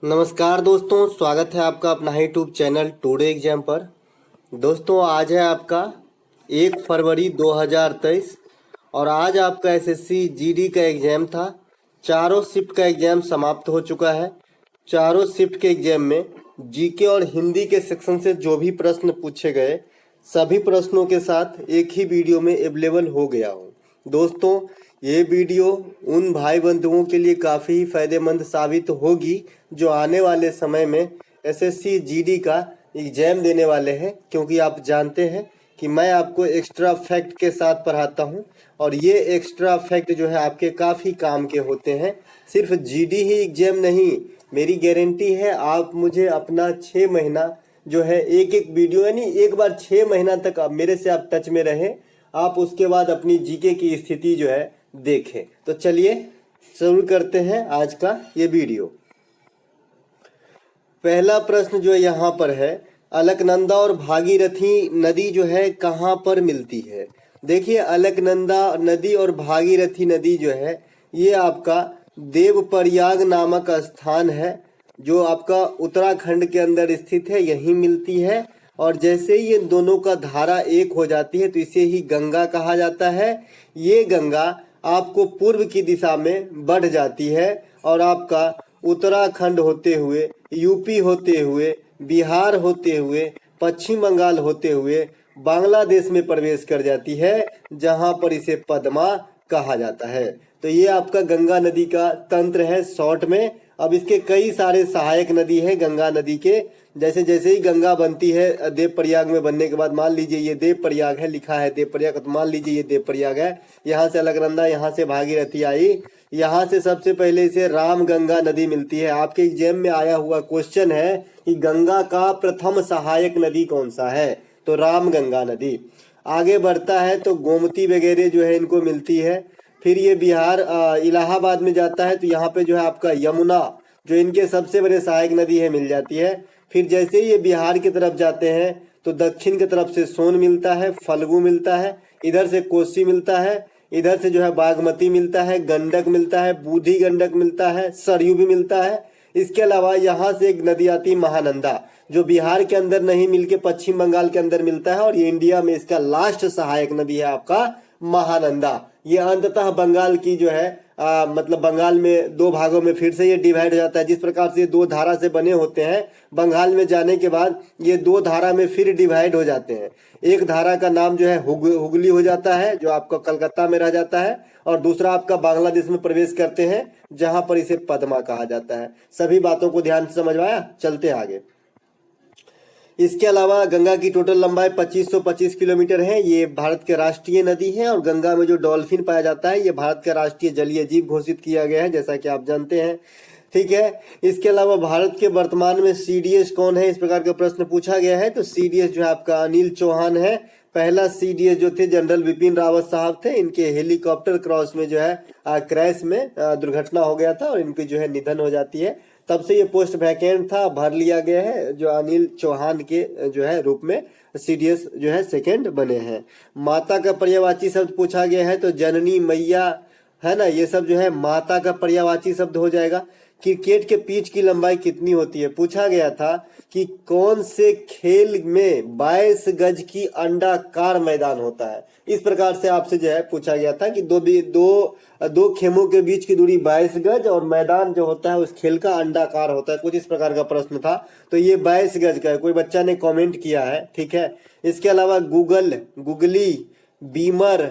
नमस्कार दोस्तों, स्वागत है आपका अपना यूट्यूब चैनल टुडे एग्जाम पर। दोस्तों आज है आपका 1 फरवरी 2023 और आज आपका एसएससी जीडी का एग्जाम था। चारों शिफ्ट का एग्जाम समाप्त हो चुका है। चारों शिफ्ट के एग्जाम में जीके और हिंदी के सेक्शन से जो भी प्रश्न पूछे गए सभी प्रश्नों के साथ एक ही वीडियो में अवेलेबल हो गया हूँ। दोस्तों ये वीडियो उन भाई बंधुओं के लिए काफ़ी फायदेमंद साबित होगी जो आने वाले समय में एसएससी जीडी का एग्जाम देने वाले हैं, क्योंकि आप जानते हैं कि मैं आपको एक्स्ट्रा फैक्ट के साथ पढ़ाता हूं और ये एक्स्ट्रा फैक्ट जो है आपके काफ़ी काम के होते हैं। सिर्फ जीडी ही एग्जाम नहीं, मेरी गारंटी है आप मुझे अपना 6 महीना जो है एक एक वीडियो यानी एक बार 6 महीना तक आप मेरे से आप टच में रहें, आप उसके बाद अपनी जीके की स्थिति जो है देखें। तो चलिए शुरू करते हैं आज का ये वीडियो। पहला प्रश्न जो यहाँ पर है, अलकनंदा और भागीरथी नदी जो है कहाँ पर मिलती है। देखिए अलकनंदा नदी और भागीरथी नदी जो है ये आपका देवप्रयाग नामक स्थान है जो आपका उत्तराखंड के अंदर स्थित है, यहीं मिलती है। और जैसे ही ये दोनों का धारा एक हो जाती है तो इसे ही गंगा कहा जाता है। ये गंगा आपको पूर्व की दिशा में बढ़ जाती है और आपका उत्तराखंड होते हुए, यूपी होते हुए, बिहार होते हुए, पश्चिम बंगाल होते हुए बांग्लादेश में प्रवेश कर जाती है, जहां पर इसे पद्मा कहा जाता है। तो ये आपका गंगा नदी का तंत्र है शॉर्ट में। अब इसके कई सारे सहायक नदी है गंगा नदी के। जैसे जैसे ही गंगा बनती है देवप्रयाग में बनने के बाद, मान लीजिए ये देवप्रयाग है, लिखा है देवप्रयाग, तो मान लीजिए ये देवप्रयाग है, यहाँ से अलकनंदा, यहाँ से भागीरथी आई, यहाँ से सबसे पहले इसे राम गंगा नदी मिलती है। आपके एग्जाम में आया हुआ क्वेश्चन है कि गंगा का प्रथम सहायक नदी कौन सा है, तो राम गंगा नदी। आगे बढ़ता है तो गोमती वगैरह जो है इनको मिलती है। फिर ये बिहार इलाहाबाद में जाता है तो यहाँ पे जो है आपका यमुना जो इनके सबसे बड़े सहायक नदी है मिल जाती है। फिर जैसे ही ये बिहार की तरफ जाते हैं तो दक्षिण की तरफ से सोन मिलता है, फल्गु मिलता है, इधर से कोसी मिलता है, इधर से जो है बागमती मिलता है, गंडक मिलता है, बूढ़ी गंडक मिलता है, सरयू भी मिलता है। इसके अलावा यहाँ से एक नदी आती है महानंदा जो बिहार के अंदर नहीं मिलके पश्चिम बंगाल के अंदर मिलता है और ये इंडिया में इसका लास्ट सहायक नदी है आपका महानंदा। ये अंततः बंगाल की जो है मतलब बंगाल में दो भागों में फिर से ये डिवाइड हो जाता है। जिस प्रकार से ये दो धारा से बने होते हैं, बंगाल में जाने के बाद ये दो धारा में फिर डिवाइड हो जाते हैं। एक धारा का नाम जो है हुगली हो जाता है जो आपका कलकत्ता में रह जाता है, और दूसरा आपका बांग्लादेश में प्रवेश करते हैं जहां पर इसे पद्मा कहा जाता है। सभी बातों को ध्यान से समझ आया, चलते हैं आगे। इसके अलावा गंगा की टोटल लंबाई 2525 किलोमीटर है। ये भारत के राष्ट्रीय नदी है और गंगा में जो डॉल्फिन पाया जाता है ये भारत का राष्ट्रीय जलीय जीव घोषित किया गया है, जैसा कि आप जानते हैं। ठीक है, इसके अलावा भारत के वर्तमान में सीडीएस कौन है, इस प्रकार का प्रश्न पूछा गया है। तो सीडीएस जो है आपका अनिल चौहान है। पहला सीडीएस जो थे जनरल बिपिन रावत साहब थे, इनके हेलीकॉप्टर क्रॉस में जो है क्रैश में दुर्घटना हो गया था और इनकी जो है निधन हो जाती है। तब से ये पोस्ट वैकेंट था, भर लिया गया है, जो अनिल चौहान के जो है रूप में सीडीएस जो है सेकंड बने हैं। माता का पर्यायवाची शब्द पूछा गया है तो जननी, मैया है ना, ये सब जो है माता का पर्यायवाची शब्द हो जाएगा। क्रिकेट के पिच की लंबाई कितनी होती है, पूछा गया था कि कौन से खेल में 22 गज की अंडाकार मैदान होता है। इस प्रकार से आपसे जो है पूछा गया था कि दो खेमों के बीच की दूरी 22 गज और मैदान जो होता है उस खेल का अंडाकार होता है, कुछ इस प्रकार का प्रश्न था। तो ये 22 गज का है, कोई बच्चा ने कमेंट किया है। ठीक है, इसके अलावा गुगली, बीमर,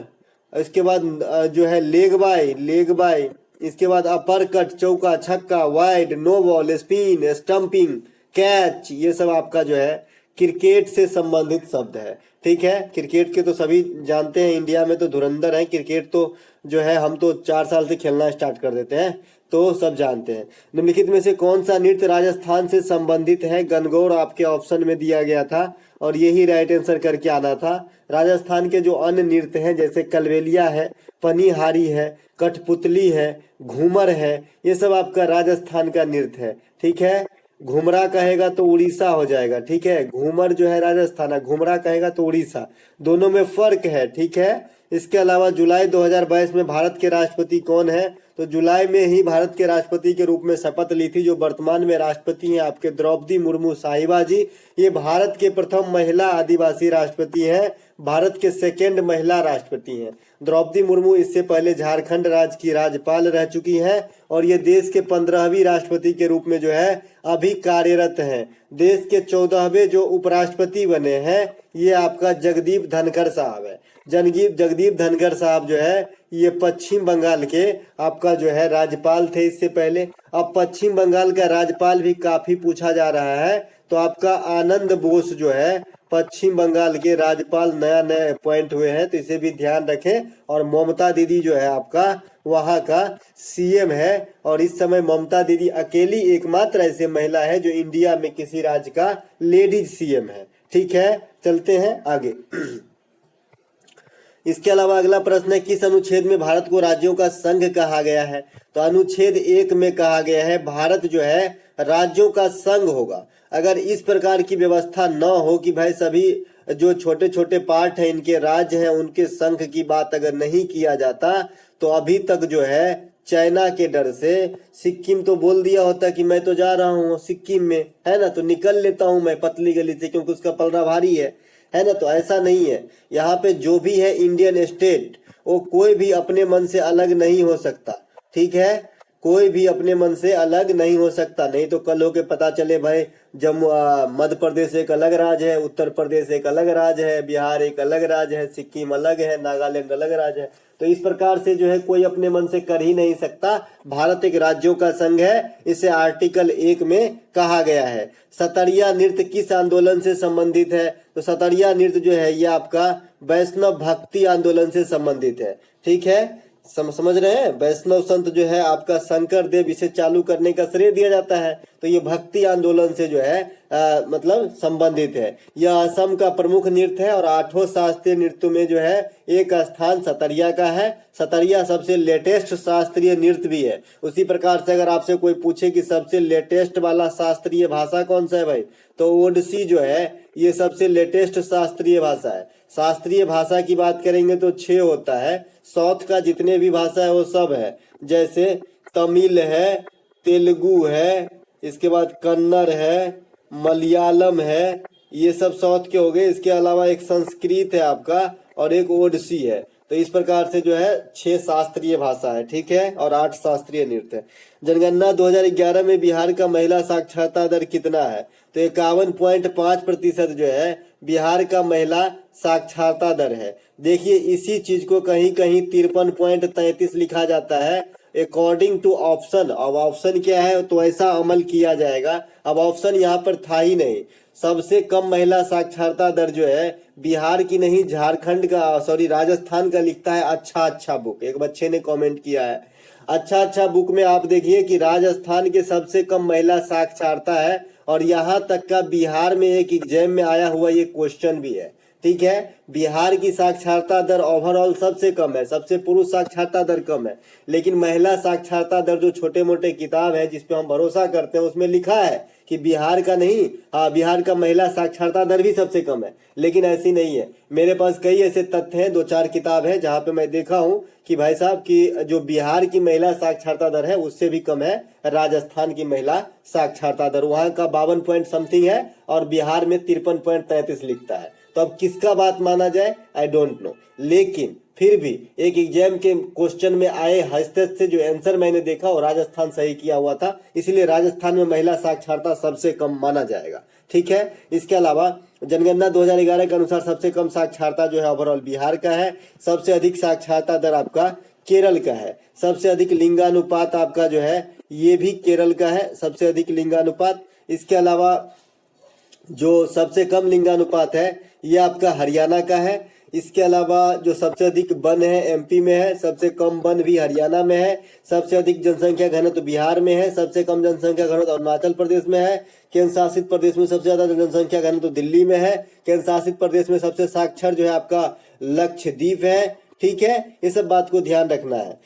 इसके बाद जो है लेग बाय, इसके बाद अपर कट, चौका, छक्का, wide, no ball, spin, stumping, catch, ये सब आपका जो है क्रिकेट से संबंधित शब्द है। ठीक है, क्रिकेट के तो सभी जानते हैं, इंडिया में तो धुरंधर है क्रिकेट, तो जो है हम तो 4 साल से खेलना स्टार्ट कर देते हैं, तो सब जानते हैं। निम्नलिखित में से कौन सा नृत्य राजस्थान से संबंधित है, गणगौर आपके ऑप्शन में दिया गया था और यही राइट आंसर करके आना था। राजस्थान के जो अन्य नृत्य हैं जैसे कलबेलिया है, पनीहारी है, कठपुतली है, घूमर है, ये सब आपका राजस्थान का नृत्य है। ठीक है, घुमरा कहेगा तो उड़ीसा हो जाएगा। ठीक है, घूमर जो है राजस्थान है, घुमरा कहेगा तो उड़ीसा, दोनों में फर्क है। ठीक है, इसके अलावा जुलाई 2022 में भारत के राष्ट्रपति कौन है? तो जुलाई में ही भारत के राष्ट्रपति के रूप में शपथ ली थी जो वर्तमान में राष्ट्रपति हैं आपके द्रौपदी मुर्मू साहिबा जी। ये भारत के प्रथम महिला आदिवासी राष्ट्रपति हैं, भारत के सेकेंड महिला राष्ट्रपति हैं। द्रौपदी मुर्मू इससे पहले झारखंड राज्य की राज्यपाल रह चुकी हैं और ये देश के 15वीं राष्ट्रपति के रूप में जो है अभी कार्यरत हैं। देश के 14वें जो उपराष्ट्रपति बने हैं ये आपका जगदीप धनखड़ साहब है। जगदीप धनखड़ साहब जो है ये पश्चिम बंगाल के आपका जो है राज्यपाल थे इससे पहले। अब पश्चिम बंगाल का राज्यपाल भी काफी पूछा जा रहा है, तो आपका आनंद बोस जो है पश्चिम बंगाल के राज्यपाल नया अपॉइंट हुए हैं, तो इसे भी ध्यान रखें। और ममता दीदी जो है आपका वहां का सीएम है और इस समय ममता दीदी अकेली एकमात्र ऐसी महिला है जो इंडिया में किसी राज्य का लेडीज सीएम है। ठीक है, चलते हैं आगे। इसके अलावा अगला प्रश्न है, किस अनुच्छेद में भारत को राज्यों का संघ कहा गया है? तो अनुच्छेद 1 में कहा गया है भारत जो है राज्यों का संघ होगा। अगर इस प्रकार की व्यवस्था न हो कि भाई सभी जो छोटे छोटे पार्ट हैं इनके राज्य हैं उनके संघ की बात अगर नहीं किया जाता, तो अभी तक जो है चाइना के डर से सिक्किम तो बोल दिया होता कि मैं तो जा रहा हूँ सिक्किम में, है ना, तो निकल लेता हूँ मैं पतली गली से क्योंकि उसका पलड़ा भारी है ना। तो ऐसा नहीं है, यहाँ पे जो भी है इंडियन स्टेट वो कोई भी अपने मन से अलग नहीं हो सकता। ठीक है, कोई भी अपने मन से अलग नहीं हो सकता, नहीं तो कल होके पता चले भाई जम्मू मध्य प्रदेश एक अलग राज्य है, उत्तर प्रदेश एक अलग राज्य है, बिहार एक अलग राज्य है, सिक्किम अलग है, नागालैंड अलग राज्य है। तो इस प्रकार से जो है कोई अपने मन से कर ही नहीं सकता। भारत एक राज्यों का संघ है, इसे आर्टिकल 1 में कहा गया है। सतरिया नृत्य किस आंदोलन से संबंधित है? तो सतरिया नृत्य जो है ये आपका वैष्णव भक्ति आंदोलन से संबंधित है। ठीक है, समझ रहे हैं, वैष्णव संत जो है आपका शंकर देव इसे चालू करने का श्रेय दिया जाता है, तो ये भक्ति आंदोलन से जो है मतलब संबंधित है। यह असम का प्रमुख नृत्य है और 8 शास्त्रीय नृत्यों में जो है एक स्थान सतरिया का है। सतरिया सबसे लेटेस्ट शास्त्रीय नृत्य भी है। उसी प्रकार से अगर आपसे कोई पूछे कि सबसे लेटेस्ट वाला शास्त्रीय भाषा कौन सा है भाई, तो ओडिसी जो है ये सबसे लेटेस्ट शास्त्रीय भाषा है। शास्त्रीय भाषा की बात करेंगे तो 6 होता है, साउथ का जितने भी भाषा है वो सब है, जैसे तमिल है, तेलुगु है, इसके बाद कन्नड़ है, मलयालम है, ये सब साउथ के हो गए। इसके अलावा एक संस्कृत है आपका और एक ओडिसी है। तो इस प्रकार से जो है 6 शास्त्रीय भाषा है। ठीक है, और 8 शास्त्रीय नृत्य है। जनगणना 2011 में बिहार का महिला साक्षरता दर कितना है? तो 51.5% जो है बिहार का महिला साक्षरता दर है। देखिए इसी चीज को कहीं कहीं 53.33 लिखा जाता है अकॉर्डिंग टू ऑप्शन। अब ऑप्शन क्या है, तो ऐसा अमल किया जाएगा। अब ऑप्शन यहाँ पर था ही नहीं। सबसे कम महिला साक्षरता दर जो है बिहार की नहीं झारखंड का, सॉरी राजस्थान का लिखता है अच्छा बुक। एक बच्चे ने कमेंट किया है अच्छा बुक में आप देखिए कि राजस्थान के सबसे कम महिला साक्षरता है और यहाँ तक का बिहार में एक एग्जाम में आया हुआ ये क्वेश्चन भी है। ठीक है, बिहार की साक्षरता दर ओवरऑल सबसे कम है, सबसे पुरुष साक्षरता दर कम है, लेकिन महिला साक्षरता दर जो छोटे मोटे किताब है जिसपे हम भरोसा करते हैं उसमें लिखा है कि बिहार का नहीं, हाँ बिहार का महिला साक्षरता दर भी सबसे कम है, लेकिन ऐसी नहीं है। मेरे पास कई ऐसे तथ्य हैं, 2-4 किताब है जहाँ पे मैं देखा हूँ कि भाई साहब की जो बिहार की महिला साक्षरता दर है उससे भी कम है राजस्थान की महिला साक्षरता दर। वहाँ का 52 पॉइंट समथिंग है और बिहार में 53.33 लिखता है। तो अब किसका बात माना जाए आई डोंट नो, लेकिन फिर भी एक एग्जाम के क्वेश्चन में आए हस्तक्षेप से जो आंसर मैंने देखा वो राजस्थान सही किया हुआ था, इसलिए राजस्थान में महिला साक्षरता सबसे कम माना जाएगा। ठीक है, इसके अलावा जनगणना 2011 के अनुसार सबसे कम साक्षरता जो है ओवरऑल बिहार का है। सबसे अधिक साक्षरता दर आपका केरल का है। सबसे अधिक लिंगानुपात आपका जो है ये भी केरल का है, सबसे अधिक लिंगानुपात। इसके अलावा जो सबसे कम लिंगानुपात है ये आपका हरियाणा का है। इसके अलावा जो सबसे अधिक वन है एमपी में है, सबसे कम वन भी हरियाणा में है। सबसे अधिक जनसंख्या घनत्व बिहार में है, सबसे कम जनसंख्या घनत्व अरुणाचल प्रदेश में है। केंद्र शासित प्रदेश में सबसे ज्यादा जनसंख्या घनत्व दिल्ली में है। केंद्र शासित प्रदेश में सबसे साक्षर जो है आपका लक्षद्वीप है। ठीक है, ये सब बात को ध्यान रखना है।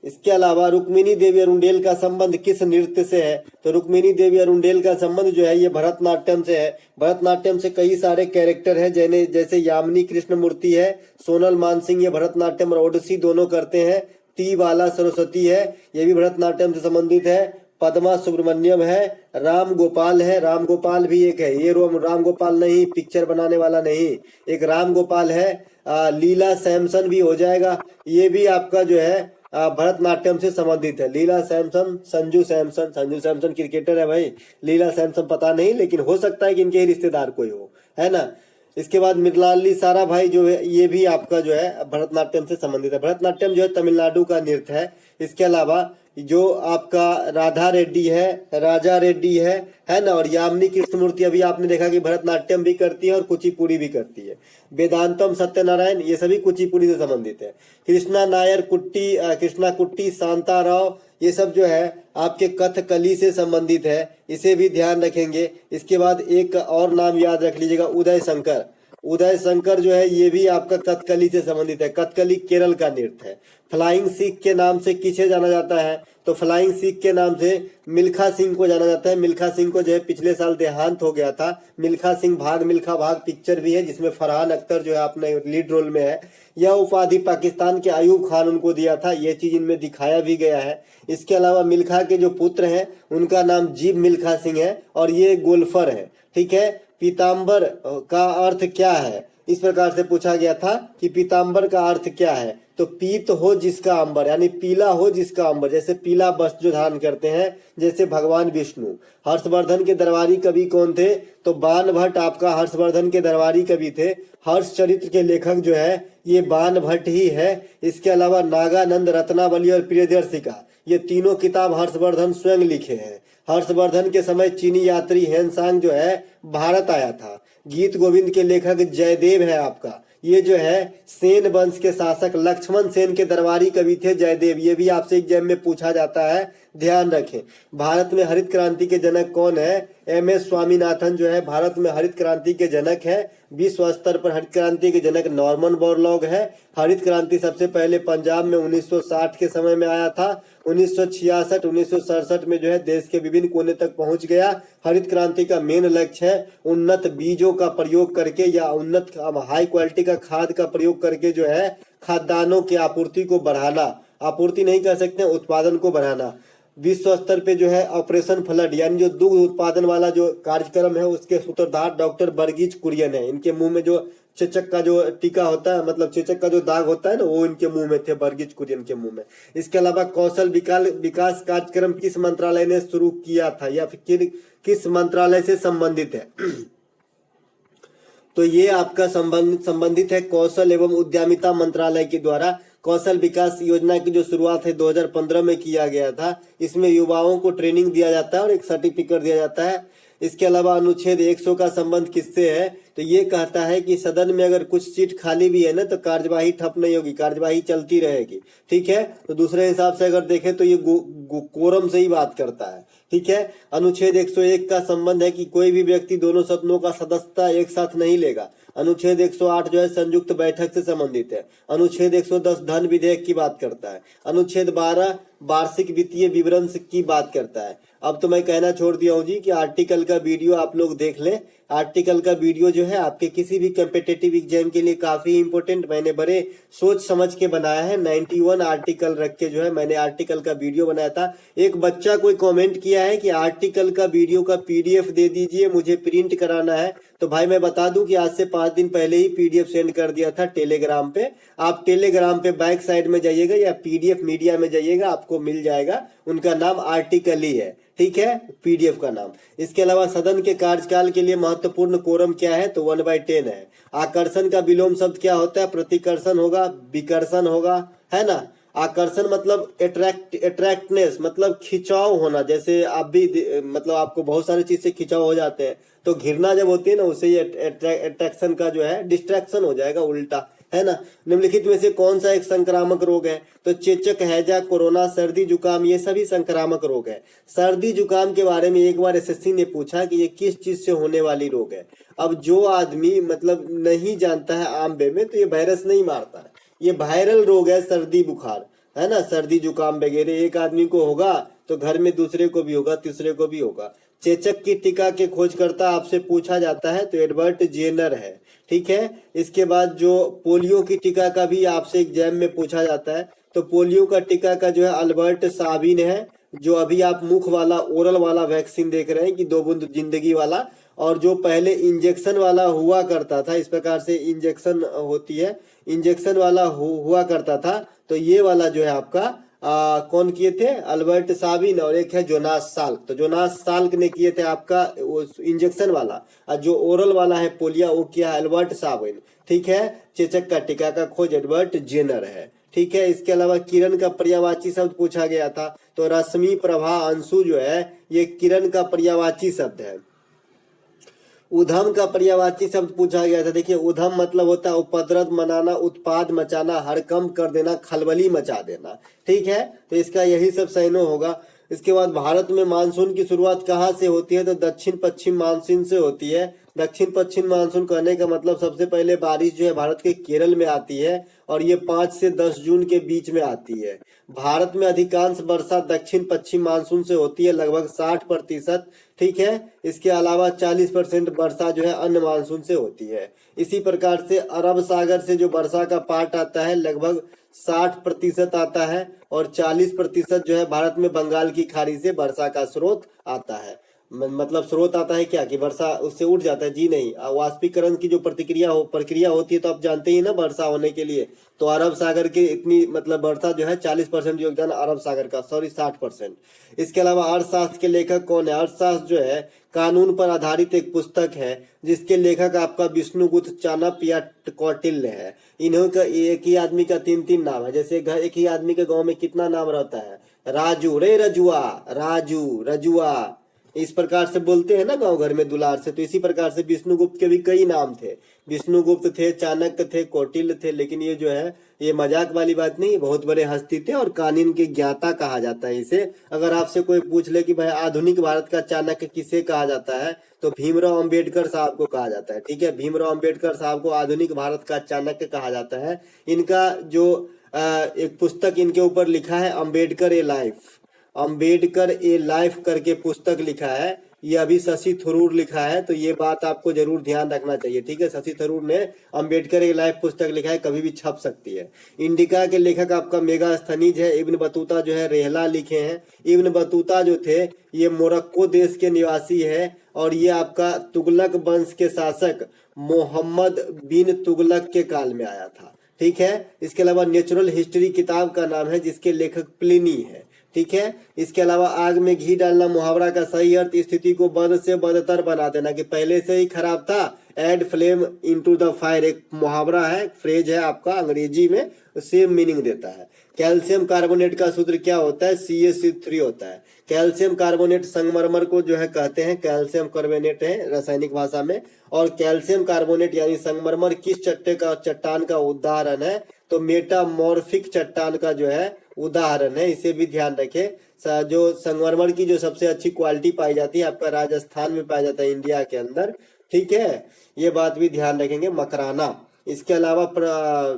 इसके अलावा रुक्मिणी देवी अरुंडेल का संबंध किस नृत्य से है? तो रुक्मिणी देवी अरुंडेल का संबंध जो है ये भरतनाट्यम से है। भरतनाट्यम से कई सारे कैरेक्टर हैं, जैसे यामिनी कृष्णमूर्ति है, सोनल मानसिंह, ये भरतनाट्यम और ओडिसी दोनों करते हैं। टी बाला सरस्वती है, ये भी भरतनाट्यम से संबंधित है। पद्मा सुब्रमण्यम है, राम गोपाल है, राम गोपाल भी एक है, ये राम गोपाल नहीं, पिक्चर बनाने वाला नहीं, एक राम गोपाल है। लीला सैमसन भी हो जाएगा, ये भी आपका जो है भरतनाट्यम से संबंधित है। लीला सैमसन, संजू सैमसन क्रिकेटर है भाई, लीला सैमसन पता नहीं, लेकिन हो सकता है कि इनके ही रिश्तेदार कोई हो, है ना। इसके बाद मृणालिनी साराभाई जो है ये भी आपका जो है भरतनाट्यम से संबंधित है। भरतनाट्यम जो है तमिलनाडु का नृत्य है। इसके अलावा जो आपका राधा रेड्डी है, राजा रेड्डी है ना, और यामिनी कृष्णमूर्ति अभी आपने देखा कि भरतनाट्यम भी करती है और कुचिपुड़ी भी करती है। वेदांतम सत्यनारायण, ये सभी कुचिपुड़ी से संबंधित है। कृष्णा नायर कुट्टी, कृष्णा कुट्टी, शांता राव, ये सब जो है आपके कथकली से संबंधित है, इसे भी ध्यान रखेंगे। इसके बाद एक और नाम याद रख लीजिएगा, उदय शंकर। उदय शंकर जो है ये भी आपका कथकली से संबंधित है। कथकली केरल का नृत्य है। फ्लाइंग सिख के नाम से किसे जाना जाता है? तो फ्लाइंग सिख के नाम से मिल्खा सिंह को जाना जाता है। मिल्खा सिंह को जो है पिछले साल देहांत हो गया था। मिल्खा सिंह भाग मिल्खा भाग पिक्चर भी है जिसमें फरहान अख्तर जो है अपने लीड रोल में है। यह उपाधि पाकिस्तान के अयूब खान उनको दिया था, ये चीज इनमें दिखाया भी गया है। इसके अलावा मिल्खा के जो पुत्र हैं उनका नाम जीब मिल्खा सिंह है और ये गोल्फर है, ठीक है। पीताम्बर का अर्थ क्या है? इस प्रकार से पूछा गया था कि पीताम्बर का अर्थ क्या है? तो पीत हो जिसका अंबर, यानी पीला हो जिसका अंबर, जैसे पीला वस्त्र जो धारण करते हैं जैसे भगवान विष्णु। हर्षवर्धन के दरबारी कवि कौन थे? तो बाण भट्ट आपका हर्षवर्धन के दरबारी कवि थे। हर्ष चरित्र के लेखक जो है ये बाण भट्ट ही है। इसके अलावा नागानंद, रत्नावली और प्रियदर्शिका, ये तीनों किताब हर्षवर्धन स्वयं लिखे हैं। हर्षवर्धन के समय चीनी यात्री हेनसांग जो है भारत आया था। गीत गोविंद के लेखक जयदेव है आपका, ये जो है सेन वंश के शासक लक्ष्मण सेन के दरबारी कवि थे जयदेव, ये भी आपसे एग्जाम में पूछा जाता है, ध्यान रखें। भारत में हरित क्रांति के जनक कौन है? एम.एस. स्वामीनाथन जो है भारत में हरित क्रांति के जनक है। विश्व स्तर पर हरित क्रांति के जनक नॉर्मन बोरलॉग है। हरित क्रांति सबसे पहले पंजाब में 1960 के समय में आया था। 1966 1967 में जो है देश के विभिन्न कोने तक पहुंच गया। हरित क्रांति का मेन लक्ष्य है उन्नत बीजों का प्रयोग करके या उन्नत हाई क्वालिटी का खाद का प्रयोग करके जो है खाद्यान्नों की आपूर्ति को बढ़ाना, आपूर्ति नहीं कर सकते, उत्पादन को बढ़ाना। विश्व स्तर पे जो है ऑपरेशन फ्लड यानी जो दुग्ध उत्पादन वाला जो कार्यक्रम है उसके सूत्रधार डॉक्टर वर्गीज कुरियन है। इनके मुंह में जो चेचक का जो टीका होता है, मतलब चेचक का जो दाग होता है ना, वो इनके मुंह में थे, वर्गीज कुरियन के मुंह में। इसके अलावा कौशल विकास कार्यक्रम किस मंत्रालय ने शुरू किया था या फिर किस मंत्रालय से संबंधित है? तो ये आपका संबंधित है कौशल एवं उद्यमिता मंत्रालय के द्वारा। कौशल विकास योजना की जो शुरुआत है 2015 में किया गया था। इसमें युवाओं को ट्रेनिंग दिया जाता है और एक सर्टिफिकेट दिया जाता है। इसके अलावा अनुच्छेद 100 का संबंध किससे है? तो ये कहता है कि सदन में अगर कुछ सीट खाली भी है ना तो कार्यवाही ठप नहीं होगी, कार्यवाही चलती रहेगी, ठीक है। तो दूसरे हिसाब से अगर देखें तो ये कोरम से ही बात करता है, ठीक है। अनुच्छेद 101 का संबंध है कि कोई भी व्यक्ति दोनों सदनों का सदस्यता एक साथ नहीं लेगा। अनुच्छेद 108 जो है संयुक्त बैठक से संबंधित है। अनुच्छेद 110 धन विधेयक की बात करता है। अनुच्छेद 12 वार्षिक वित्तीय विवरण की बात करता है। अब तो मैं कहना छोड़ दिया हूँ जी कि आर्टिकल का वीडियो आप लोग देख लें। आर्टिकल का वीडियो जो है आपके किसी भी कम्पिटिटिव एग्जाम के लिए काफी इंपोर्टेंट, मैंने बड़े सोच समझ के बनाया है। 91 आर्टिकल रख के जो है मैंने आर्टिकल का वीडियो बनाया था। एक बच्चा कोई कमेंट किया है कि आर्टिकल का वीडियो का पीडीएफ दे दीजिए, मुझे प्रिंट कराना है। तो भाई मैं बता दूं कि आज से 5 दिन पहले ही पीडीएफ सेंड कर दिया था टेलीग्राम पे। आप टेलीग्राम पे बैक साइड में जाइएगा या पीडीएफ मीडिया में जाइएगा, आपको मिल जाएगा। उनका नाम आर्टिकल ही है, ठीक है, पीडीएफ का नाम। इसके अलावा सदन के कार्यकाल के लिए महत्वपूर्ण कोरम क्या है? तो 1/10 है। आकर्षण का विलोम शब्द क्या होता है? प्रतिकर्षण होगा, विकर्षण होगा, है ना। आकर्षण मतलब अट्रैक्टनेस, मतलब खिंचाव होना। जैसे आप भी मतलब आपको बहुत सारी चीज से खिंचाव हो जाते हैं, तो घृणा जब होती है ना उससे ये अट्रैक्शन का जो है डिस्ट्रैक्शन हो जाएगा, उल्टा, है ना। निम्नलिखित में से कौन सा एक संक्रामक रोग है? तो चेचक, हैजा, कोरोना, सर्दी जुकाम, ये सभी संक्रामक रोग है। सर्दी जुकाम के बारे में एक बार एसएससी ने पूछा कि ये किस चीज से होने वाली रोग है। अब जो आदमी मतलब नहीं जानता है आम वे में, तो ये वायरस नहीं मारता है, ये वायरल रोग है सर्दी बुखार। है ना, सर्दी जुकाम वगैरह एक आदमी को होगा तो घर में दूसरे को भी होगा, तीसरे को भी होगा। चेचक की टीका के खोजकर्ता आपसे पूछा जाता है तो एडवर्ड जेनर है, ठीक है। इसके बाद जो पोलियो की टीका का भी आपसे एग्जाम में पूछा जाता है, तो पोलियो का टीका का जो है अल्बर्ट साबिन है, जो अभी आप मुख वाला ओरल वाला वैक्सीन देख रहे हैं कि 2 बूंद जिंदगी वाला, और जो पहले इंजेक्शन वाला हुआ करता था, इस प्रकार से इंजेक्शन होती है, इंजेक्शन वाला हुआ करता था, तो ये वाला जो है आपका कौन किए थे, अल्बर्ट साबिन, और एक है जोनास साल्क। तो जोनास साल्क ने किए थे आपका इंजेक्शन वाला, और जो ओरल वाला है पोलिया वो किया अल्बर्ट साबिन, ठीक है। चेचक का टीका का खोज एडवर्ड जेनर है, ठीक है। इसके अलावा किरण का पर्यायवाची शब्द पूछा गया था, तो रश्मि, प्रभा, अंशु जो है ये किरण का पर्यायवाची शब्द है। उधम का पर्यायवाची शब्द पूछा गया था, देखिए उधम मतलब होता है उपद्रव मनाना, उत्पाद मचाना, हड़कंप कर देना, खलबली मचा देना, ठीक है। तो इसका यही सब सैनो होगा। इसके बाद भारत में मानसून की शुरुआत कहाँ से होती है, तो दक्षिण पश्चिम मानसून से होती है। दक्षिण पश्चिम मानसून कहने का मतलब सबसे पहले बारिश जो है भारत के केरल में आती है, और ये 5 से 10 जून के बीच में आती है। भारत में अधिकांश वर्षा दक्षिण पश्चिम मानसून से होती है, लगभग 60%, ठीक है। इसके अलावा 40% वर्षा जो है अन्य मानसून से होती है। इसी प्रकार से अरब सागर से जो वर्षा का पार्ट आता है लगभग 60% आता है, और 40% जो है भारत में बंगाल की खाड़ी से वर्षा का स्रोत आता है। मतलब स्रोत आता है क्या कि वर्षा उससे उठ जाता है, जी नहीं, वाष्पीकरण की जो प्रक्रिया होती है, तो आप जानते ही ना वर्षा होने के लिए, तो अरब सागर की इतनी मतलब वर्षा जो है 40% योगदान अरब सागर का, सॉरी 60%। इसके अलावा अर्थशास्त्र के लेखक कौन है, अर्थशास्त्र जो है कानून पर आधारित एक पुस्तक है, जिसके लेखक आपका विष्णुगुप्त चाणक्य या कौटिल्य है। इन्हों का एक ही आदमी का 3-3 नाम है, जैसे एक ही आदमी के गांव में कितना नाम रहता है, राजू, रे रजुआ, राजू, रजुआ, इस प्रकार से बोलते हैं ना गांव घर में दुलार से। तो इसी प्रकार से विष्णुगुप्त के भी कई नाम थे, विष्णुगुप्त थे, चाणक्य थे, कौटिल्य थे, लेकिन ये जो है ये मजाक वाली बात नहीं, बहुत बड़े हस्ती थे और कानून के ज्ञाता कहा जाता है इसे। अगर आपसे कोई पूछ ले कि भाई आधुनिक भारत का चाणक्य किसे कहा जाता है, तो भीमराव अंबेडकर साहब को कहा जाता है, ठीक है। भीमराव अंबेडकर साहब को आधुनिक भारत का चाणक्य कहा जाता है। इनका जो एक पुस्तक इनके ऊपर लिखा है, अंबेडकर ए लाइफ, अंबेडकर ए लाइफ करके पुस्तक लिखा है, ये अभी शशि थरूर लिखा है, तो ये बात आपको जरूर ध्यान रखना चाहिए, ठीक है। शशि थरूर ने अंबेडकर ए लाइफ पुस्तक लिखा है, कभी भी छप सकती है। इंडिका के लेखक आपका मेगास्थनीज है। इब्न बतूता जो है रेहला लिखे हैं। इब्न बतूता जो थे ये मोरक्को देश के निवासी है, और ये आपका तुगलक वंश के शासक मोहम्मद बिन तुगलक के काल में आया था, ठीक है। इसके अलावा नेचुरल हिस्ट्री किताब का नाम है, जिसके लेखक प्लिनी है, ठीक है। इसके अलावा आग में घी डालना मुहावरा का सही अर्थ स्थिति को बद से बदतर बना देना, कि पहले से ही खराब था, add flame into the fire एक मुहावरा है, फ्रेज है आपका, अंग्रेजी में सेम मीनिंग देता है। कैल्शियम कार्बोनेट का सूत्र क्या होता है, CaC3 होता है। कैल्शियम कार्बोनेट संगमरमर को जो है कहते हैं कैल्शियम कार्बोनेट है रासायनिक भाषा में, और कैल्शियम कार्बोनेट यानी संगमरमर किस चट्टान का उदाहरण है, तो मेटामॉर्फिक चट्टान का जो है उदाहरण है, इसे भी ध्यान रखें। जो संगमरमर की जो सबसे अच्छी क्वालिटी पाई जाती है आपका राजस्थान में पाया जाता है, इंडिया के अंदर, ठीक है, ये बात भी ध्यान रखेंगे, मकराना। इसके अलावा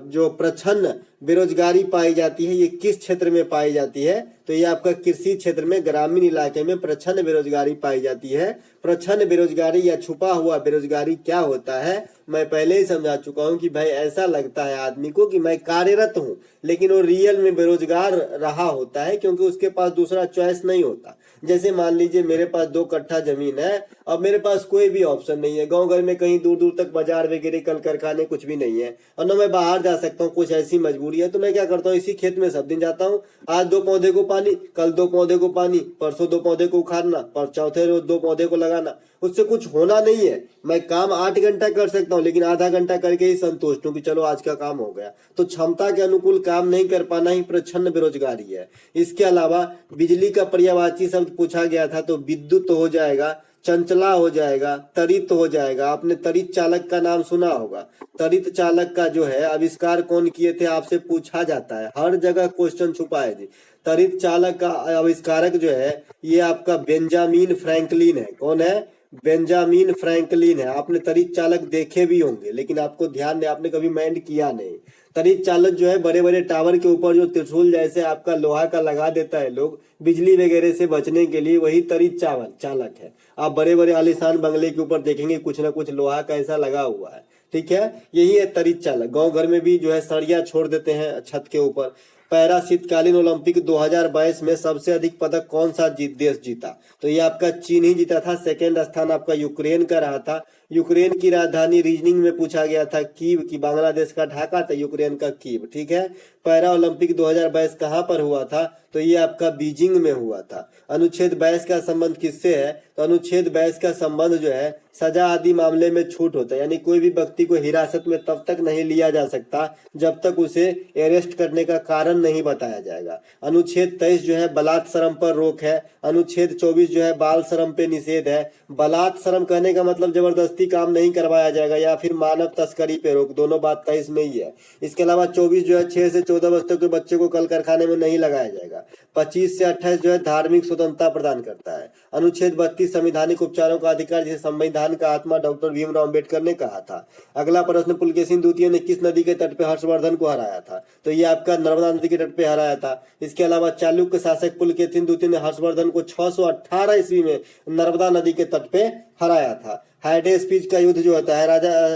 जो प्रछन्न बेरोजगारी पाई जाती है, ये किस क्षेत्र में पाई जाती है, तो ये आपका कृषि क्षेत्र में, ग्रामीण इलाके में प्रछन्न बेरोजगारी पाई जाती है। प्रछन्न बेरोजगारी या छुपा हुआ बेरोजगारी क्या होता है, मैं पहले ही समझा चुका हूं कि भाई ऐसा लगता है आदमी को कि मैं कार्यरत हूं, लेकिन वो रियल में बेरोजगार रहा होता है, क्योंकि उसके पास दूसरा चॉइस नहीं होता। जैसे मान लीजिए मेरे पास 2 कट्ठा जमीन है, अब मेरे पास कोई भी ऑप्शन नहीं है, गांव घर में कहीं दूर दूर तक बाजार वगैरह कल कारखाने कुछ भी नहीं है, और न मैं बाहर जा सकता हूँ, कुछ ऐसी मजबूरी है, तो मैं क्या करता हूँ, इसी खेत में सब दिन जाता हूँ। आज 2 पौधे को पानी, कल 2 पौधे को पानी, परसों 2 पौधे को उखाड़ना, पर चौथे रोज 2 पौधे को लगाना, उससे कुछ होना नहीं है। मैं काम 8 घंटा कर सकता हूँ, लेकिन आधा घंटा करके ही संतुष्ट हूँ कि चलो आज का काम हो गया। तो क्षमता के अनुकूल काम नहीं कर पाना ही प्रच्छन्न बेरोजगारी है। इसके अलावा बिजली का पर्यायवाची शब्द पूछा गया था, तो विद्युत हो जाएगा, चंचला हो जाएगा, तरित हो जाएगा। आपने तरित चालक का नाम सुना होगा। तरित चालक का जो है आविष्कार कौन किए थे आपसे पूछा जाता है, हर जगह क्वेश्चन छुपा है जी। तरित चालक का आविष्कारक जो है ये आपका बेंजामिन फ्रैंकलिन है। कौन है, बेंजामिन फ्रैंकलिन है। आपने तरित चालक देखे भी होंगे, लेकिन आपको ध्यान नहीं, आपने कभी माइंड किया नहीं। तरीक चालक जो है बड़े बड़े टावर के ऊपर जो त्रिशूल जैसे आपका लोहा का लगा देता है लोग बिजली वगैरह से बचने के लिए, वही तरीक चालक है। आप बड़े बड़े आलीशान बंगले के ऊपर देखेंगे कुछ ना कुछ लोहा का ऐसा लगा हुआ है, ठीक है, यही है तरीक चालक। गांव घर में भी जो है सरिया छोड़ देते हैं छत के ऊपर। पैरा शीतकालीन ओलंपिक 2022 में सबसे अधिक पदक कौन सा देश जीता? तो ये आपका चीन ही जीता था। सेकेंड स्थान आपका यूक्रेन का रहा था। यूक्रेन की राजधानी रीजनिंग में पूछा गया था कीव की, बांग्लादेश का ढाका था, यूक्रेन का कीव, ठीक है। पैरा ओलंपिक 2022 कहाँ पर हुआ था? तो ये आपका बीजिंग में हुआ था। अनुच्छेद 22 का संबंध किससे है? तो अनुच्छेद 22 का संबंध जो है सजा आदि मामले में छूट होता है, यानी कोई भी व्यक्ति को हिरासत में तब तक नहीं लिया जा सकता जब तक उसे अरेस्ट करने का कारण नहीं बताया जाएगा। अनुच्छेद 23 जो है बलात् श्रम पर रोक है। अनुच्छेद 24 जो है बाल श्रम पे निषेध है। बलात् श्रम कहने का मतलब जबरदस्ती काम नहीं करवाया जाएगा या फिर मानव तस्करी पे रोक, दोनों बात 23 में ही है। इसके अलावा 24 जो है 6 से 14 वर्ष तक के बच्चे को कल कारखाने में नहीं लगाया जाएगा। 25 से 28 जो है धार्मिक स्वतंत्रता प्रदान करता है। अनुच्छेद 32 संवैधानिक उपचारों का अधिकार, जिसे संविधान का आत्मा डॉक्टर भीमराव अम्बेडकर ने कहा था। अगला प्रश्न, पुलकेशिन द्वितीय ने किस नदी के तट पे हर्षवर्धन को हराया था? तो ये आपका नर्मदा नदी के तट पे हराया था। इसके अलावा चालुक्य शासक पुलकेशिन द्वितीय ने हर्षवर्धन को 618 ईस्वी में नर्मदा नदी के तट पे हराया था। हाइडेस्पिच का युद्ध जो होता है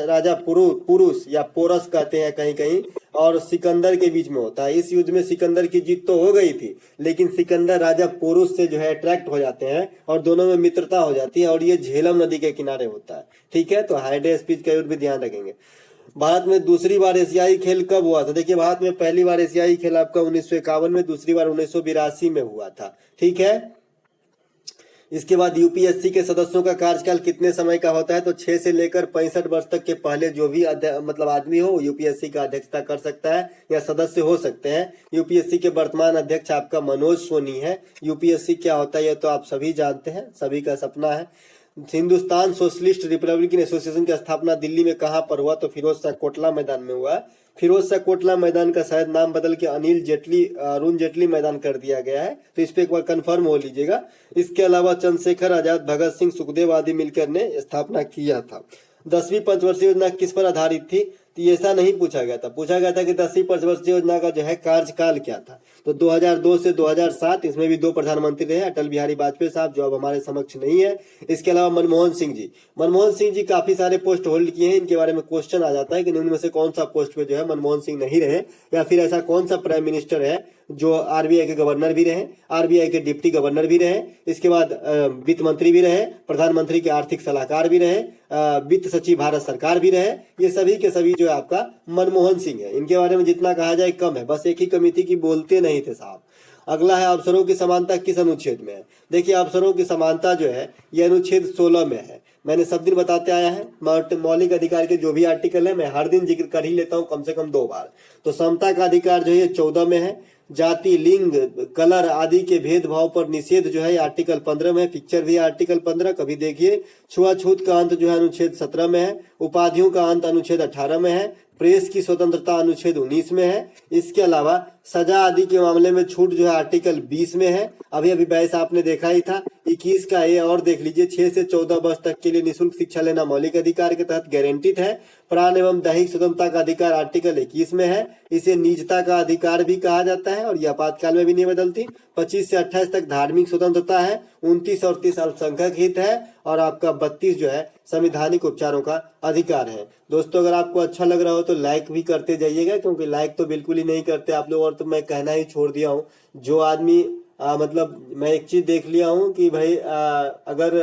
राजा पुरुष या पोरस कहते हैं कहीं कहीं, और सिकंदर के बीच में होता है। इस युद्ध में सिकंदर की जीत तो हो गई थी, लेकिन सिकंदर राजा पुरुष से जो है अट्रैक्ट हो जाते हैं और दोनों में मित्रता हो जाती है, और ये झेलम नदी के किनारे होता है, ठीक है। तो हाइडेस्पिच का युद्ध भी ध्यान रखेंगे। भारत में दूसरी बार एशियाई खेल कब हुआ था? देखिए, भारत में पहली बार एशियाई खेल आपका 1951 में, दूसरी बार 1982 में हुआ था, ठीक है। इसके बाद यूपीएससी के सदस्यों का कार्यकाल कितने समय का होता है? तो 6 से लेकर 65 वर्ष तक के पहले जो भी मतलब आदमी हो यूपीएससी का अध्यक्षता कर सकता है या सदस्य हो सकते हैं। यूपीएससी के वर्तमान अध्यक्ष आपका मनोज सोनी है। यूपीएससी क्या होता है ये तो आप सभी जानते हैं, सभी का सपना है। हिंदुस्तान सोशलिस्ट रिपब्लिकन एसोसिएशन की स्थापना दिल्ली में कहां पर हुआ? तो फिरोज शाह कोटला मैदान में हुआ। फिरोज शाह कोटला मैदान का शायद नाम बदल के अरुण जेटली मैदान कर दिया गया है, तो इस पे एक बार कंफर्म हो लीजिएगा। इसके अलावा चंद्रशेखर आजाद, भगत सिंह, सुखदेव आदि मिलकर ने स्थापना किया था। 10वीं पंचवर्षीय योजना किस पर आधारित थी? तो ऐसा नहीं पूछा गया था। पूछा गया था कि 10वीं पंचवर्षीय योजना का जो है कार्यकाल क्या था? तो 2002 से 2007, इसमें भी 2 प्रधानमंत्री रहे, अटल बिहारी वाजपेयी साहब जो अब हमारे समक्ष नहीं है। इसके अलावा मनमोहन सिंह जी काफी सारे पोस्ट होल्ड किए हैं। इनके बारे में क्वेश्चन आ जाता है कि निम्न में से कौन सा पोस्ट पे जो है मनमोहन सिंह नहीं रहे, या फिर ऐसा कौन सा प्राइम मिनिस्टर है जो आरबीआई के गवर्नर भी रहे, आरबीआई के डिप्टी गवर्नर भी रहे, इसके बाद वित्त मंत्री भी रहे, प्रधानमंत्री के आर्थिक सलाहकार भी रहे, वित्त सचिव भारत सरकार भी रहे। ये सभी के सभी जो है आपका मनमोहन सिंह है। इनके बारे में जितना कहा जाए कम है, बस एक ही कमेटी की बोलते नहीं थे साहब। अगला है, अवसरों की समानता किस अनुच्छेद में है? देखिए, अवसरों की समानता जो है ये अनुच्छेद 16 में है। मैंने सब दिन बताते आया है, मौलिक अधिकार के जो भी आर्टिकल है मैं हर दिन जिक्र कर ही लेता हूँ कम से कम 2 बार। तो समता का अधिकार जो है 14 में है। जाति, लिंग, कलर आदि के भेदभाव पर निषेध जो है आर्टिकल 15 में है। पिक्चर भी आर्टिकल 15 कभी देखिए। छुआछूत का अंत जो है अनुच्छेद 17 में है। उपाधियों का अंत अनुच्छेद 18 में है। प्रेस की स्वतंत्रता अनुच्छेद 19 में है। इसके अलावा सजा आदि के मामले में छूट जो है आर्टिकल 20 में है। अभी 22 आपने देखा ही था। 21 का ये और देख लीजिए, 6 से 14 वर्ष तक के लिए निःशुल्क शिक्षा लेना मौलिक अधिकार के तहत गारंटीड है। प्राण एवं दैहिक स्वतंत्रता का अधिकार आर्टिकल 21 में है। इसे निजता का अधिकार भी कहा जाता है और यह आपातकाल में भी नहीं बदलती। 25 से 28 तक धार्मिक स्वतंत्रता है। 29 और 30 अल्पसंख्यक हित है, और आपका 32 जो है संवैधानिक उपचारों का अधिकार है। दोस्तों, अगर आपको अच्छा लग रहा हो तो लाइक भी करते जाइएगा, क्योंकि लाइक तो बिल्कुल ही नहीं करते आप लोग, और तो मैं कहना ही छोड़ दिया हूँ। जो आदमी मतलब मैं एक चीज देख लिया हूँ कि भाई अगर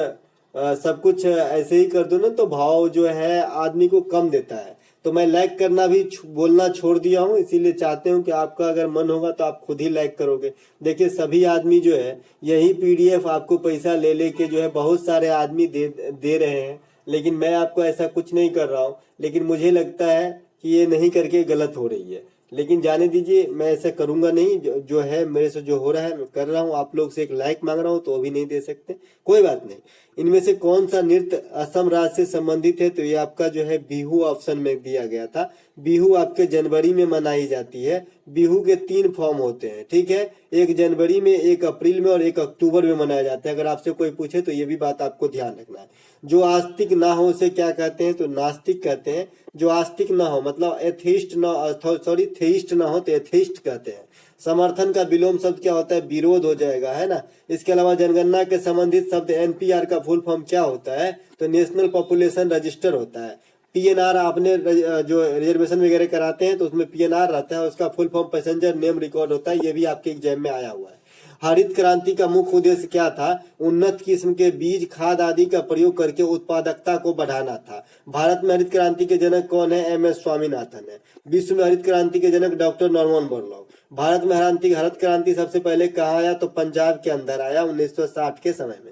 सब कुछ ऐसे ही कर दो ना तो भाव जो है आदमी को कम देता है। तो मैं लाइक करना भी बोलना छोड़ दिया हूँ, इसीलिए चाहते हूँ कि आपका अगर मन होगा तो आप खुद ही लाइक करोगे। देखिए, सभी आदमी जो है यही पीडीएफ आपको पैसा ले लेके जो है बहुत सारे आदमी दे रहे हैं, लेकिन मैं आपको ऐसा कुछ नहीं कर रहा हूँ। लेकिन मुझे लगता है कि ये नहीं करके गलत हो रही है, लेकिन जाने दीजिए, मैं ऐसा करूंगा नहीं। जो है मेरे से जो हो रहा है मैं कर रहा हूँ। आप लोग से एक लाइक मांग रहा हूँ तो भी नहीं दे सकते, कोई बात नहीं। इनमें से कौन सा नृत्य असम राज्य से संबंधित है? तो ये आपका जो है बिहू ऑप्शन में दिया गया था। बिहू आपके जनवरी में मनाई जाती है। बिहू के 3 फॉर्म होते हैं, ठीक है, 1 जनवरी में, 1 अप्रैल में और 1 अक्टूबर में मनाया जाता है। अगर आपसे कोई पूछे तो ये भी बात आपको ध्यान रखना है। जो आस्तिक ना हो उसे क्या कहते हैं? तो नास्तिक कहते हैं। जो आस्तिक ना हो मतलब एथेइस्ट ना, सॉरी थेइस्ट ना हो तो एथेइस्ट कहते हैं। समर्थन का विलोम शब्द क्या होता है? विरोध हो जाएगा, है ना। इसके अलावा जनगणना के संबंधित शब्द एनपीआर का फुल फॉर्म क्या होता है? तो नेशनल पॉपुलेशन रजिस्टर होता है। पीएनआर आपने जो रिजर्वेशन वगैरह कराते हैं तो उसमें पीएनआर रहता है, उसका full form passenger name record होता है। ये भी आपके एग्जाम में आया हुआ है। हरित क्रांति का मुख्य उद्देश्य क्या था? उन्नत किस्म के बीज, खाद आदि का प्रयोग करके उत्पादकता को बढ़ाना था। भारत में हरित क्रांति के जनक कौन है? एम एस स्वामीनाथन है। विश्व में हरित क्रांति के जनक डॉक्टर नॉर्मन बोरलॉग। भारत में हरित क्रांति सबसे पहले कहाँ आया? तो पंजाब के अंदर आया 1960 के समय में।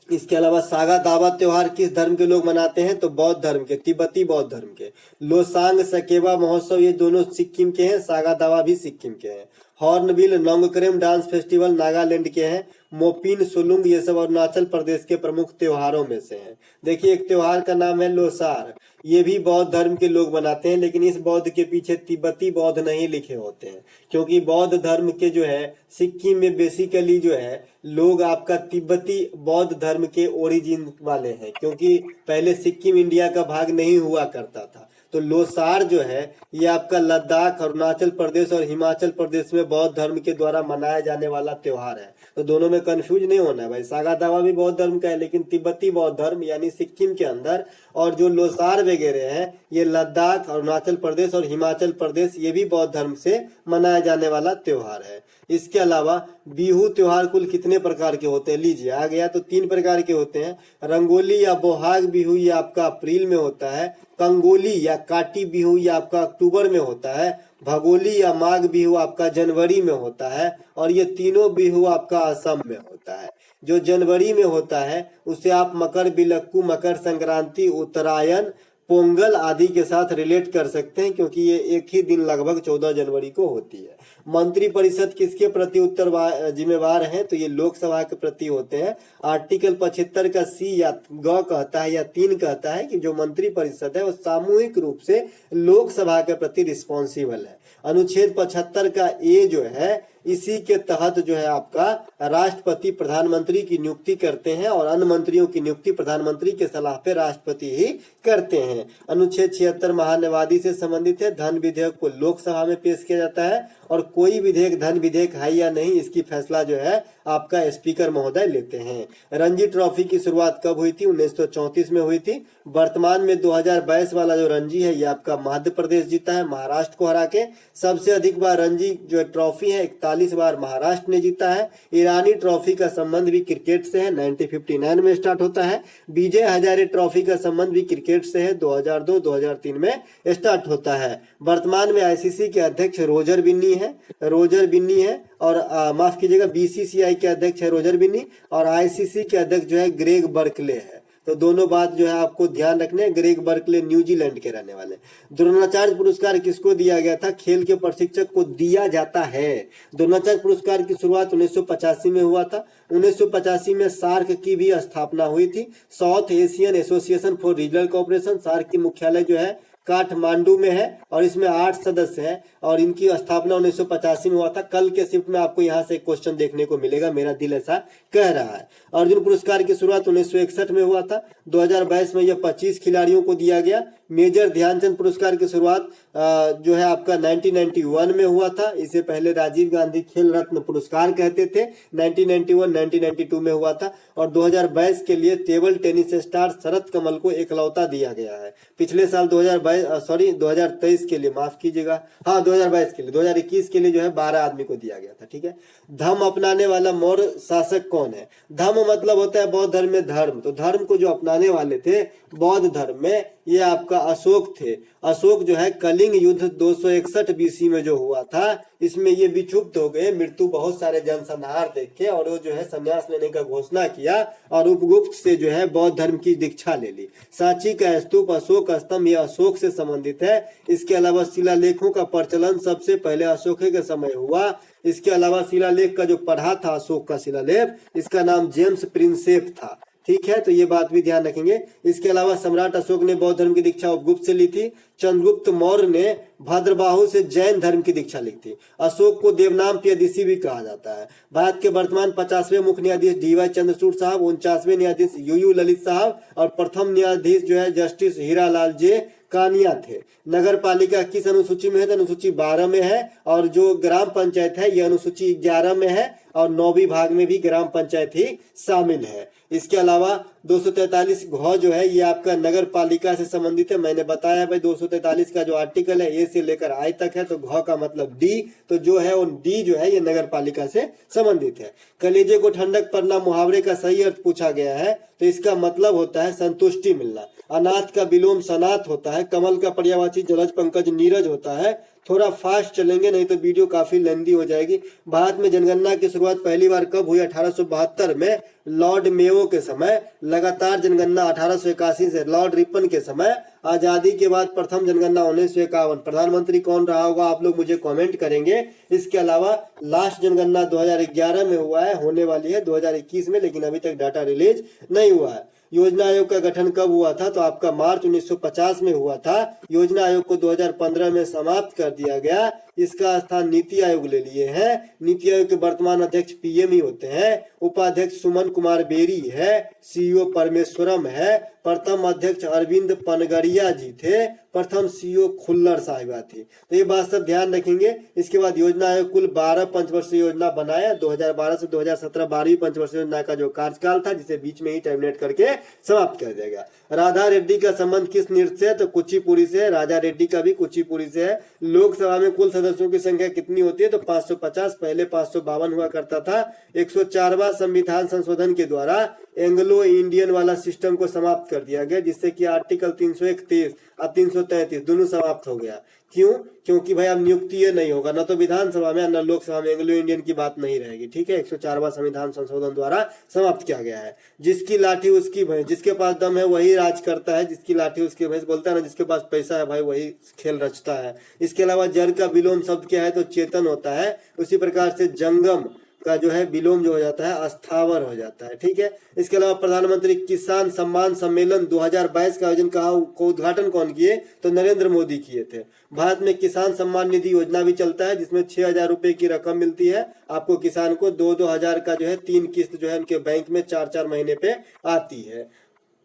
इसके अलावा सागा दावा त्योहार किस धर्म के लोग मनाते हैं? तो बौद्ध धर्म के, तिब्बती बौद्ध धर्म के। लोसांग सकेबा महोत्सव ये दोनों सिक्किम के हैं, सागा दावा भी सिक्किम के हैं। Hornbill Nongkrem dance festival Nagaland के हैं। मोपिन सुलुंग ये सब अरुणाचल प्रदेश के प्रमुख त्योहारों में से हैं। देखिए एक त्योहार का नाम है लोसार, ये भी बौद्ध धर्म के लोग मनाते हैं, लेकिन इस बौद्ध के पीछे तिब्बती बौद्ध नहीं लिखे होते हैं, क्योंकि बौद्ध धर्म के जो है सिक्किम में बेसिकली जो है लोग आपका तिब्बती बौद्ध धर्म के ओरिजिन वाले हैं, क्योंकि पहले सिक्किम इंडिया का भाग नहीं हुआ करता था। तो लोसार जो है ये आपका लद्दाख, अरुणाचल प्रदेश और हिमाचल प्रदेश में बौद्ध धर्म के द्वारा मनाया जाने वाला त्योहार है। तो दोनों में कंफ्यूज नहीं होना है भाई। सागा दावा भी बौद्ध धर्म का है, लेकिन तिब्बती बौद्ध धर्म यानी सिक्किम के अंदर, और जो लोसार वगैरह है ये लद्दाख, अरुणाचल प्रदेश और हिमाचल प्रदेश, ये भी बौद्ध धर्म से मनाया जाने वाला त्योहार है। इसके अलावा बिहू त्योहार कुल कितने प्रकार के होते हैं? लीजिए आ गया। तो 3 प्रकार के होते हैं। रंगोली या बोहाग बिहू ये आपका अप्रैल में होता है। कंगोली या काटी बिहू ये आपका अक्टूबर में होता है। भगोली या माघ बिहू आपका जनवरी में होता है। और ये तीनों बिहू आपका असम में होता है। जो जनवरी में होता है उसे आप मकर बिलक्कू, मकर संक्रांति, उत्तरायण, पोंगल आदि के साथ रिलेट कर सकते हैं, क्योंकि ये एक ही दिन लगभग 14 जनवरी को होती है। मंत्री परिषद किसके प्रति उत्तर जिम्मेवार है? तो ये लोकसभा के प्रति होते हैं। आर्टिकल 75 का सी या ग कहता है या 3 कहता है कि जो मंत्री परिषद है वो सामूहिक रूप से लोकसभा के प्रति रिस्पॉन्सिबल है। अनुच्छेद 75 का ए जो है इसी के तहत जो है आपका राष्ट्रपति प्रधानमंत्री की नियुक्ति करते हैं, और अन्य मंत्रियों की नियुक्ति प्रधानमंत्री के सलाह पे राष्ट्रपति ही करते हैं। अनुच्छेद 76 महान्यायवादी से संबंधित है। धन विधेयक को लोकसभा में पेश किया जाता है, और कोई विधेयक धन विधेयक है या नहीं इसकी फैसला जो है आपका स्पीकर महोदय लेते हैं। रणजी ट्रॉफी की शुरुआत कब हुई थी? 1934 में हुई थी। वर्तमान में 2022 वाला जो रणजी है ये आपका मध्य प्रदेश जीता है महाराष्ट्र को हरा के। सबसे अधिक बार रणजी जो ट्रॉफी है 41 बार महाराष्ट्र ने जीता है। ईरानी ट्रॉफी का संबंध भी क्रिकेट से है, 1959 में स्टार्ट होता है। विजय हजारे ट्रॉफी का संबंध भी क्रिकेट से है, 2002-2003 में स्टार्ट होता है। वर्तमान में आईसीसी के अध्यक्ष रोजर बिन्नी है, और माफ कीजिएगा बीसीसीआई के अध्यक्ष है रोजर बिन्नी, और आईसीसी के अध्यक्ष जो है ग्रेग बर्कले है। तो दोनों बात जो है आपको ध्यान रखने। ग्रेग बर्कले न्यूजीलैंड के रहने वाले। द्रोणाचार्य पुरस्कार किसको दिया गया था? खेल के प्रशिक्षक को दिया जाता है। द्रोणाचार्य पुरस्कार की शुरुआत 1985 में हुआ था। 1985 में सार्क की भी स्थापना हुई थी, South Asian Association for Regional Cooperation. SAARC की मुख्यालय जो है काठमांडू में है, और इसमें 8 सदस्य हैं, और इनकी स्थापना 1985 में हुआ था। कल के शिफ्ट में आपको यहाँ से क्वेश्चन देखने को मिलेगा, मेरा दिल ऐसा कह रहा है। अर्जुन पुरस्कार की शुरुआत 1961 में हुआ था। 2022 में यह 25 खिलाड़ियों को दिया गया। मेजर ध्यानचंद पुरस्कार की शुरुआत जो है आपका 1991 में हुआ था। इसे पहले राजीव गांधी खेल रत्न पुरस्कार कहते थे। 1991-1992 में हुआ था। और 2022 के लिए table tennis star Sharath Kamal को एकलौता दिया गया है। पिछले साल 2023 के लिए, माफ कीजिएगा, हाँ 2022 के लिए, 2021 के लिए जो है 12 आदमी को दिया गया था। ठीक है। धम्म अपनाने वाला मौर्य शासक कौन है? धम्म मतलब होता है बौद्ध धर्म में धर्म। तो धर्म को जो अपनाने वाले थे बौद्ध धर्म में ये आपका अशोक थे। अशोक जो है कलिंग युद्ध 261 बीसी में जो हुआ था इसमें ये विक्षुब्ध हो गए, मृत्यु बहुत सारे जनसंहार देखे, और वो जो है संन्यास लेने का घोषणा किया, और उपगुप्त से जो है बौद्ध धर्म की दीक्षा ले ली। सांची का स्तूप, अशोक स्तंभ, ये अशोक से संबंधित है। इसके अलावा शिलालेखों का प्रचलन सबसे पहले अशोक के समय हुआ। इसके अलावा शिलालेख का जो पढ़ा था अशोक का शिलालेख, इसका नाम जेम्स प्रिंसेप था। ठीक है, तो ये बात भी ध्यान रखेंगे। इसके अलावा सम्राट अशोक ने बौद्ध धर्म की दीक्षा उपगुप्त से ली थी। चंद्रगुप्त मौर्य ने भद्रबाहु से जैन धर्म की दीक्षा ली थी। अशोक को देवनाम प्यदीसी भी कहा जाता है। भारत के वर्तमान 50वें मुख्य न्यायाधीश डी.वाई. चंद्रचूड़ साहब, 49वें न्यायाधीश यू ललित साहब और प्रथम न्यायाधीश जो है जस्टिस हीरालाल जे कानिया थे। नगर पालिका किस अनुसूची में है? तो अनुसूची 12 में है। और जो ग्राम पंचायत है ये अनुसूची 11 में है और 9वीं भाग में भी ग्राम पंचायत ही शामिल है। इसके अलावा 243 घ जो है ये आपका नगर पालिका से संबंधित है। मैंने बताया भाई 243 का जो आर्टिकल है ए से लेकर आई तक है, तो घ का मतलब डी, तो जो है वो डी जो है ये नगर पालिका से संबंधित है। कलेजे को ठंडक पड़ना मुहावरे का सही अर्थ पूछा गया है, तो इसका मतलब होता है संतुष्टि मिलना। अनाथ का विलोम सनाथ होता है। कमल का पर्यायवाची जलज पंकज नीरज होता है। थोड़ा फास्ट चलेंगे नहीं तो वीडियो काफी लेंदी हो जाएगी। भारत में जनगणना की शुरुआत पहली बार कब हुई? 1872 में लॉर्ड मेयो के समय। लगातार जनगणना 1881 से लॉर्ड रिपन के समय। आजादी के बाद प्रथम जनगणना 1951। प्रधानमंत्री कौन रहा होगा आप लोग मुझे कमेंट करेंगे। इसके अलावा लास्ट जनगणना 2011 में हुआ है, होने वाली है 2021 में, लेकिन अभी तक डाटा रिलीज नहीं हुआ है। योजना आयोग का गठन कब हुआ था? तो आपका मार्च 1950 में हुआ था। योजना आयोग को 2015 में समाप्त कर दिया गया। इसका स्थान नीति आयोग ले लिए हैं। नीति आयोग के वर्तमान अध्यक्ष पीएम ही होते हैं। उपाध्यक्ष सुमन कुमार बेरी है। सीईओ परमेश्वरम है। प्रथम अध्यक्ष अरविंद पनगड़िया जी थे। प्रथम सीईओ खुल्लर साहिबा थी। तो ये बात सब ध्यान रखेंगे। इसके बाद योजना आयोग कुल 12 पंचवर्षीय योजना बनाया। 2012 से 2017 12वीं पंचवर्षीय योजना का जो कार्यकाल था, जिसे बीच में ही टर्मिनेट करके समाप्त कर दिया गया। राधा रेड्डी का संबंध किस नृत्य से? तो कुचिपुड़ी से। राजा रेड्डी का भी कुचिपुड़ी से है। लोकसभा में कुल सदस्यों की संख्या कितनी होती है? तो 550, पहले 552 हुआ करता था। 104वां संविधान संशोधन के द्वारा एंग्लो इंडियन वाला सिस्टम को समाप्त कर दिया गया, जिससे कि आर्टिकल 331 और 333 दोनों समाप्त हो गया। क्यों? क्योंकि भाई अब नियुक्ति नहीं होगा, न तो विधानसभा में न लोकसभा में एंग्लो इंडियन की बात नहीं रहेगी। ठीक है, 104वां संविधान संशोधन द्वारा समाप्त किया गया है। जिसकी लाठी उसकी भैंस, जिसके पास दम है वही राज करता है। जिसकी लाठी उसकी भैंस बोलता है ना, जिसके पास पैसा है भाई वही खेल रचता है। इसके अलावा जड़ का विलोम शब्द क्या है? तो चेतन होता है। उसी प्रकार से जंगम का जो है विलोम जो हो जाता है अस्थावर हो जाता है। ठीक है, इसके अलावा प्रधानमंत्री किसान सम्मान सम्मेलन 2022 का आयोजन को उद्घाटन कौन किए? तो नरेंद्र मोदी किए थे। भारत में किसान सम्मान निधि योजना भी चलता है, जिसमें 6,000 रुपए की रकम मिलती है आपको किसान को। 2-2 हजार का जो है 3 किस्त जो है उनके बैंक में 4-4 महीने पे आती है।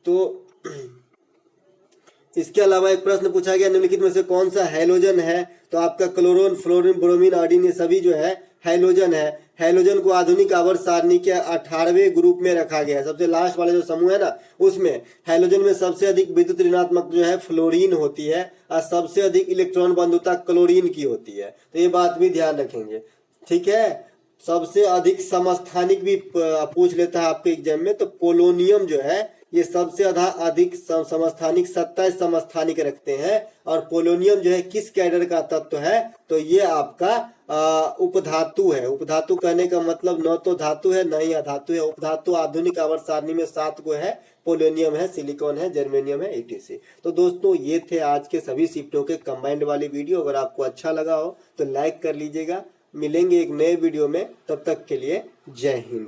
तो इसके अलावा एक प्रश्न पूछा गया, निम्नलिखित में से कौन सा हैलोजन है? तो आपका क्लोरीन, फ्लोरीन, ब्रोमीन, आयोडीन ये सभी जो है हैलोजन है। हैलोजन को आधुनिक आवर्त सारणी के 18वें ग्रुप में रखा गया है। सबसे लास्ट वाले जो समूह है ना, उसमें हैलोजन में सबसे अधिक विद्युत ऋणात्मक जो है फ्लोरीन होती है और सबसे अधिक इलेक्ट्रॉन बंधुता क्लोरीन की होती है। तो ये बात भी ध्यान रखेंगे। ठीक है, सबसे अधिक समस्थानिक भी पूछ लेता है आपके एग्जाम में, तो पोलोनियम जो है ये सबसे अधिक समस्थानिक 27 समस्थानिक रखते हैं। और पोलोनियम जो है किस कैडर का तत्व है? तो ये आपका उपधातु है। उपधातु कहने का मतलब न तो धातु है न ही अधातु है। उपधातु आधुनिक आवर्त सारणी में 7 गो है। पोलोनियम है, सिलिकॉन है, जर्मेनियम है, etc। तो दोस्तों ये थे आज के सभी शिफ्टों के कंबाइंड वाली वीडियो। अगर आपको अच्छा लगा हो तो लाइक कर लीजिएगा। मिलेंगे एक नए वीडियो में, तब तक के लिए जय हिंद।